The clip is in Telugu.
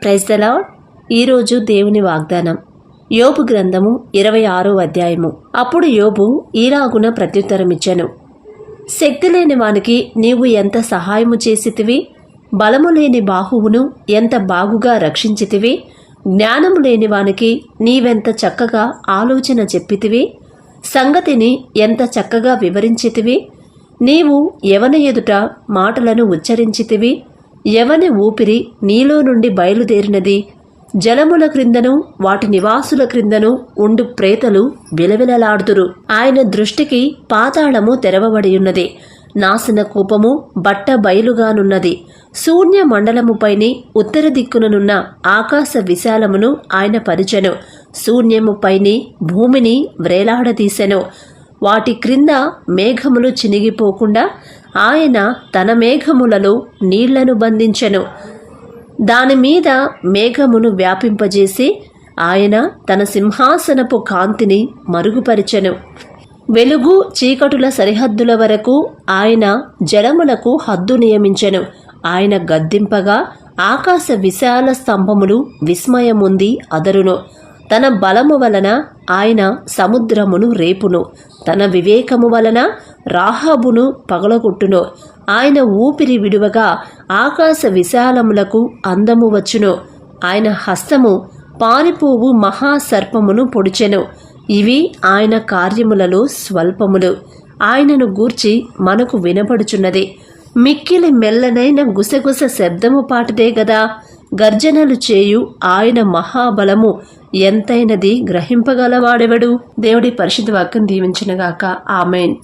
Praise the lord. ఈరోజు దేవుని వాగ్దానం యోబు గ్రంథము 26వ అధ్యాయము. అప్పుడు యోబు ఈలాగున ప్రత్యుత్తరమిచ్చెను. శక్తి లేని వానికి నీవు ఎంత సహాయము చేసితివి, బలము లేని బాహువును ఎంత బాగుగా రక్షించితివి, జ్ఞానము లేని వానికి నీవెంత చక్కగా ఆలోచన చెప్పితివి, సంగతిని ఎంత చక్కగా వివరించితివి. నీవు ఎవని ఎదుట మాటలను ఉచ్చరించితివి, ఎవని ఊపిరి నీలో నుండి బయలుదేరినది. జలముల క్రిందను వాటి నివాసుల క్రిందను ఉండు ప్రేతలు విలవిలలాడుదురు. ఆయన దృష్టికి పాతాళము తెరవబడియున్నది, నాశన కూపము బట్ట బయలుగానున్నది. శూన్య మండలముపైని ఉత్తర దిక్కుననున్న ఆకాశ విశాలమును ఆయన పరిచెను. శూన్యముపైని భూమిని వ్రేలాడదీసెను. వాటి క్రింద మేఘములు చినిగిపోకుండా ఆయన తన మేఘములలో నీళ్లను బంధించెను. దానిమీద మేఘమును వ్యాపింపజేసి ఆయన తన సింహాసనపు కాంతిని మరుగుపరిచెను. వెలుగు చీకటుల సరిహద్దుల వరకు ఆయన జలములకు హద్దు నియమించెను. ఆయన గద్దింపగా ఆకాశ విశాల స్తంభములు విస్మయముంది అదరును. తన బలము వలన ఆయన సముద్రమును రేపును, తన వివేకము వలన రాహాబును పగలగొట్టును. ఆయన ఊపిరి విడువగా ఆకాశ విశాలములకు అందము వచ్చును. ఆయన హస్తము పారిపోవు మహాసర్పమును పొడిచెను. ఇవి ఆయన కార్యములలో స్వల్పములు. ఆయనను గూర్చి మనకు వినపడుచున్నది. మిక్కిలి మెల్లనైన గుసగుస శబ్దము పాటిదే గదా. గర్జనలు చేయు ఆయన మహాబలము ఎంతైనది గ్రహింపగలవాడెవడు. దేవుడి పరిశుద్ధ వాక్యం దీవించునుగాక. ఆమేన్.